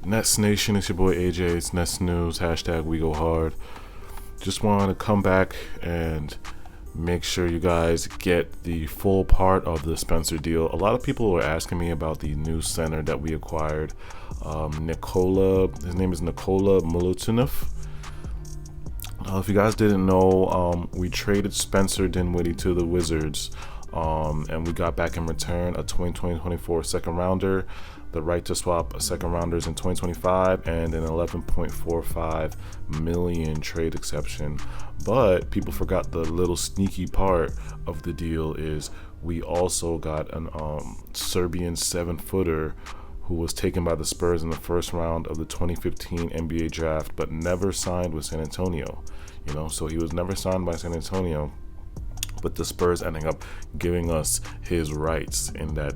Nets Nation, it's your boy AJ. It's Nets News. Hashtag We Go Hard. Just wanted to come back and make sure you guys get the full part of the Spencer deal. A lot of people were asking me about the new center that we acquired. His name is Nikola Milutinov. If you guys didn't know, we traded Spencer Dinwiddie to the Wizards, and we got back in return a 2024 second rounder, the right to swap second rounders in 2025, and an 11.45 million trade exception. But people forgot the little sneaky part of the deal is we also got an Serbian 7-footer who was taken by the Spurs in the first round of the 2015 NBA draft, but never signed with San Antonio. So he was never signed by San Antonio, but the Spurs ending up giving us his rights in that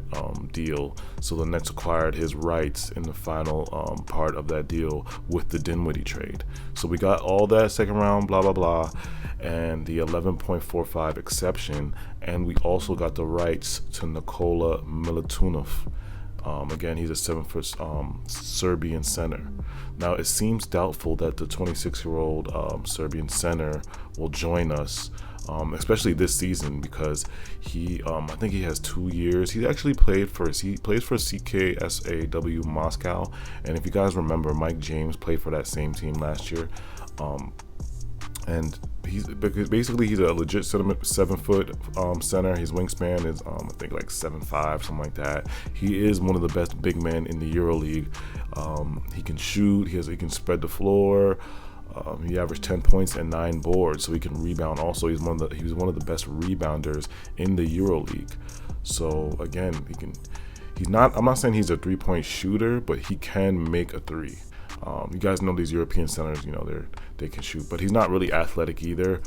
deal. So the Nets acquired his rights in the final part of that deal with the Dinwiddie trade. So we got all that second round, blah, blah, blah, and the 11.45 exception, and we also got the rights to Nikola Milutinov. Again, he's a 7-foot Serbian center. Now, it seems doubtful that the 26-year-old Serbian center will join us, especially this season, because I think he has 2 years. He actually plays for CKSAW Moscow, and if you guys remember, Mike James played for that same team last year. And he's a legit 7-foot center. His wingspan is I think like 7'5", something like that. He is one of the best big men in the EuroLeague. He can shoot. He can spread the floor. He averaged 10 points and 9 boards, so he can rebound. Also, he was one of the best rebounders in the EuroLeague. So again, I'm not saying he's a 3-point shooter, but he can make a three. You guys know these European centers, they can shoot, but he's not really athletic either.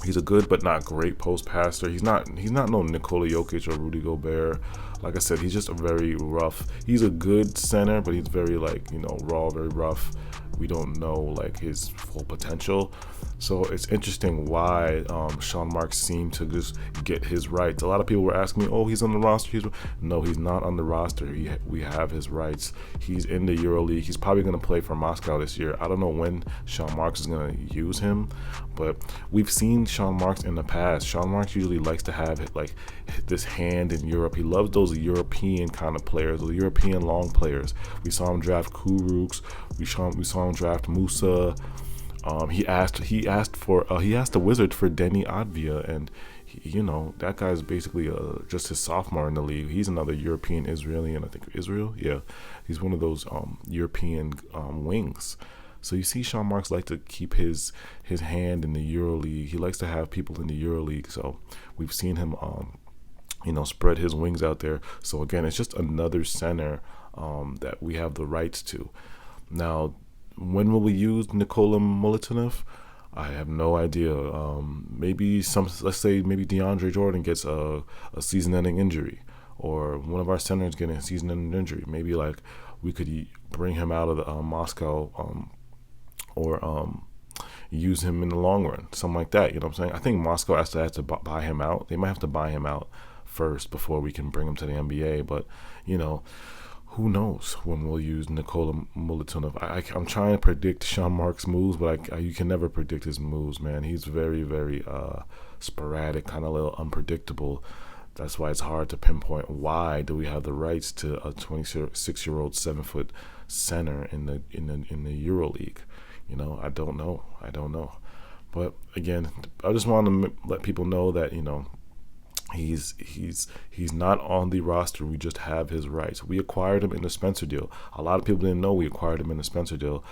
He's a good but not great post passer. He's not no Nikola Jokic or Rudy Gobert. Like I said, he's just a very rough. He's a good center, but he's very raw, very rough. We don't know his full potential. So it's interesting why Sean Marks seemed to just get his rights. A lot of people were asking me, "Oh, he's on the roster." No, he's not on the roster. We have his rights. He's in the EuroLeague. He's probably going to play for Moscow this year. I don't know when Sean Marks is going to use him, but we've seen Sean Marks in the past. Sean Marks usually likes to have this hand in Europe. He loves those European kind of players, those European long players. We saw him draft Kurucs. We saw him draft Musa. He asked the Wizards for Denny Advia, and that guy's basically just his sophomore in the league. He's another European Israeli, I think Israel. Yeah, he's one of those European wings. So you see, Sean Marks like to keep his hand in the EuroLeague. He likes to have people in the EuroLeague. So we've seen him spread his wings out there. So again, it's just another center that we have the rights to. Now, when will we use Nikola Milutinov? I have no idea. Maybe DeAndre Jordan gets a season-ending injury, or one of our centers getting a season-ending injury. Maybe we could bring him out of the Moscow, or use him in the long run, something like that. You know what I'm saying? I think Moscow has to buy him out. They might have to buy him out first before we can bring him to the NBA. But who knows when we'll use Nikola Milutinov? I'm trying to predict Sean Marks' moves, but you can never predict his moves, man. He's very, very sporadic, kind of a little unpredictable. That's why it's hard to pinpoint why do we have the rights to a 26-year-old 7-foot center in the EuroLeague. I don't know. But again, I just want to let people know that He's not on the roster. We just have his rights. We acquired him in the Spencer deal. A lot of people didn't know we acquired him in the Spencer deal.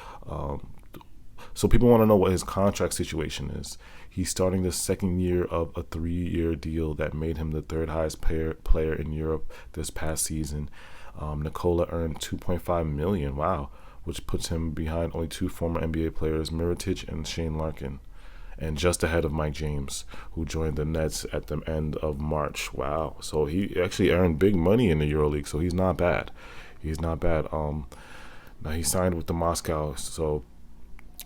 So people want to know what his contract situation is. He's starting the second year of a 3-year deal that made him the third highest player in Europe this past season. Nikola earned $2.5 million. Wow, which puts him behind only 2 former NBA players, Mirotic and Shane Larkin, and just ahead of Mike James, who joined the Nets at the end of March. Wow. So he actually earned big money in the EuroLeague, so he's not bad. Now he signed with the Moscow, so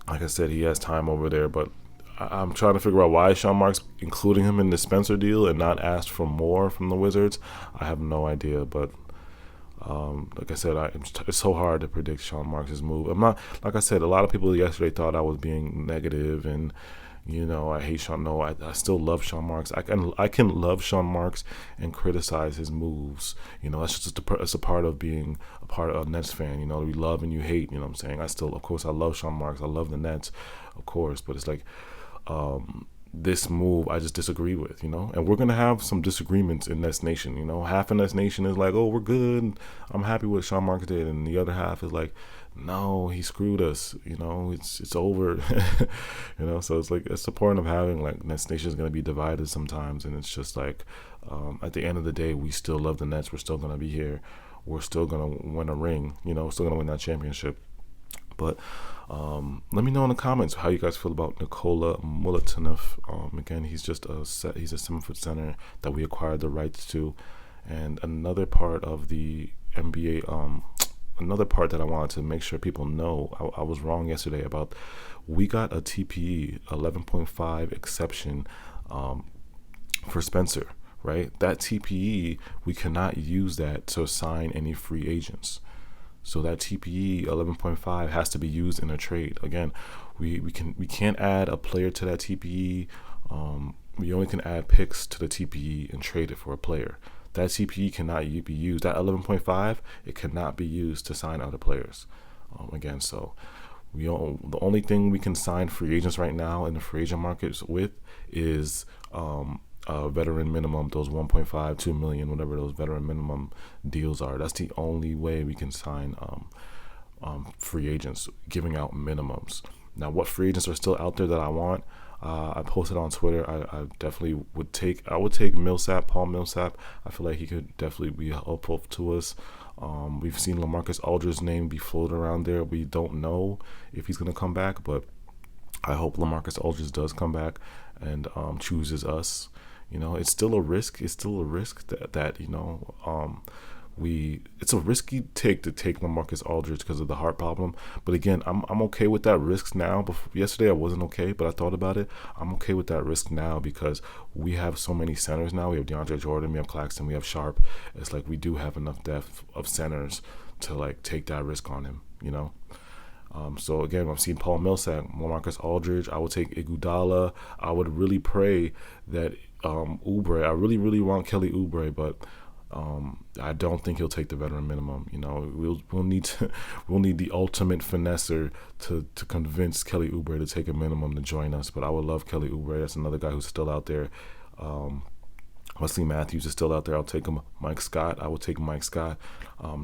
like I said, he has time over there, but I'm trying to figure out why Sean Marks including him in the Spencer deal and not asked for more from the Wizards. I have no idea, but Like I said, it's so hard to predict Sean Marks' move. I'm not, like I said, a lot of people yesterday thought I was being negative and, I hate Sean. No, I still love Sean Marks. I can love Sean Marks and criticize his moves. That's just it's a part of being a part of a Nets fan. We love and you hate. You know what I'm saying? Of course, I love Sean Marks. I love the Nets, of course. But it's like this move I just disagree with. And we're gonna have some disagreements in Nets Nation. Half of Nets Nation is like, oh, we're good. I'm happy with what Sean Marks did, and the other half is like, no, he screwed us. It's over. So it's like, it's the point of having like Nets Nation is going to be divided sometimes, and it's just like at the end of the day, we still love the Nets. We're still going to be here. We're still going to win a ring. We're still going to win that championship. But let me know in the comments how you guys feel about Nikola Milutinov. Again, he's a 7-foot center that we acquired the rights to, and another part of the NBA. Another part that I wanted to make sure people know, I was wrong yesterday about, we got a TPE 11.5 exception for Spencer, right? That TPE, we cannot use that to sign any free agents. So that TPE 11.5 has to be used in a trade. Again, we can't add a player to that TPE. We only can add picks to the TPE and trade it for a player. That TPE cannot be used. That 11.5, it cannot be used to sign other players. Again, so the only thing we can sign free agents right now in the free agent markets with is veteran minimum, those 1.5, 2 million, whatever those veteran minimum deals are. That's the only way we can sign free agents, giving out minimums. Now, what free agents are still out there that I want? I posted on Twitter. I definitely would take Millsap, Paul Millsap. I feel like he could definitely be helpful to us. We've seen LaMarcus Aldridge's name be floated around there. We don't know if he's going to come back, but I hope LaMarcus Aldridge does come back and chooses us. It's still a risk. It's still a risk that it's a risky take to take LaMarcus Aldridge because of the heart problem. But again, I'm okay with that risk now. Yesterday I wasn't okay, but I thought about it. I'm okay with that risk now because we have so many centers now. We have Deandre Jordan, we have Claxton, we have Sharp. It's like we do have enough depth of centers to like take that risk on him, So again, I've seen Paul Millsap, LaMarcus Aldridge. I would take Iguodala. I would really pray that Oubre. I really, really want Kelly Oubre, but I don't think he'll take the veteran minimum. We'll need the ultimate finesser to convince Kelly Oubre to take a minimum to join us. But I would love Kelly Oubre. That's another guy who's still out there. Wesley Matthews is still out there. I'll take him. Mike Scott. I would take Mike Scott.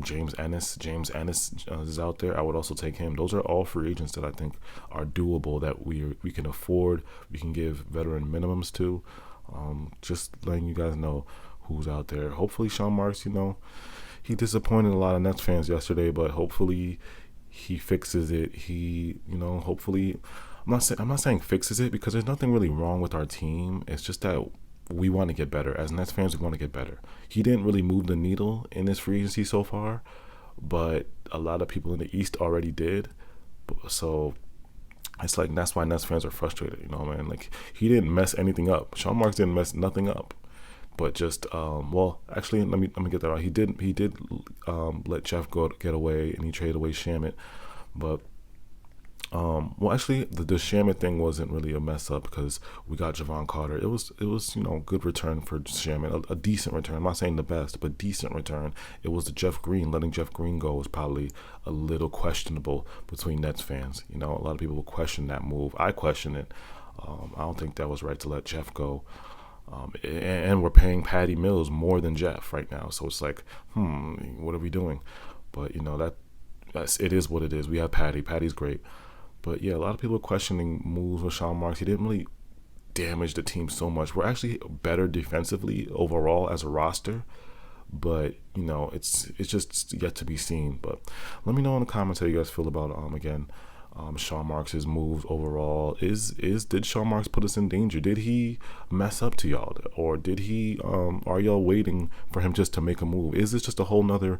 James Ennis is out there. I would also take him. Those are all free agents that I think are doable, that we can afford. We can give veteran minimums to. Just letting you guys know who's out there. Hopefully Sean Marks, he disappointed a lot of Nets fans yesterday, but hopefully he fixes it. Hopefully, I'm not saying fixes it, because there's nothing really wrong with our team. It's just that we want to get better. As Nets fans, we want to get better. He didn't really move the needle in this free agency so far, but a lot of people in the East already did. So it's like, that's why Nets fans are frustrated, man. Like, he didn't mess anything up. Sean Marks didn't mess nothing up. But just actually, let me get that right. He did let Jeff get away, and he traded away Shamet. But actually, the Shamet thing wasn't really a mess up, because we got Javon Carter. It was good return for Shamet, a decent return. I'm not saying the best, but decent return. It was letting Jeff Green go was probably a little questionable between Nets fans. A lot of people will question that move. I question it. I don't think that was right to let Jeff go. And we're paying Patty Mills more than Jeff right now, so it's like, what are we doing? But it is what it is. We have Patty. Patty's great, but yeah, a lot of people are questioning moves with Sean Marks. He didn't really damage the team so much. We're actually better defensively overall as a roster, but it's just yet to be seen. But let me know in the comments how you guys feel about Sean Marks' moves overall. Did Sean Marks put us in danger? Did he mess up to y'all, or did he are y'all waiting for him just to make a move? Is this just a whole nother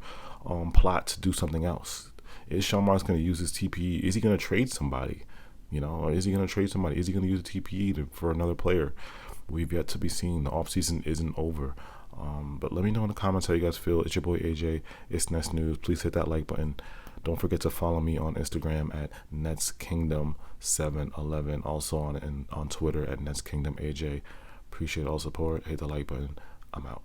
plot to do something else? Is Sean Marks going to use his TPE? Is he going to trade somebody? Or is he going to trade somebody? Is he going to use a TPE for another player? We've yet to be seen. The offseason isn't over. But let me know in the comments how you guys feel. It's your boy AJ. It's Nets News. Please hit that like button. Don't forget to follow me on Instagram at NetsKingdom711. Also on Twitter at NetsKingdomAJ. Appreciate all support. Hit the like button. I'm out.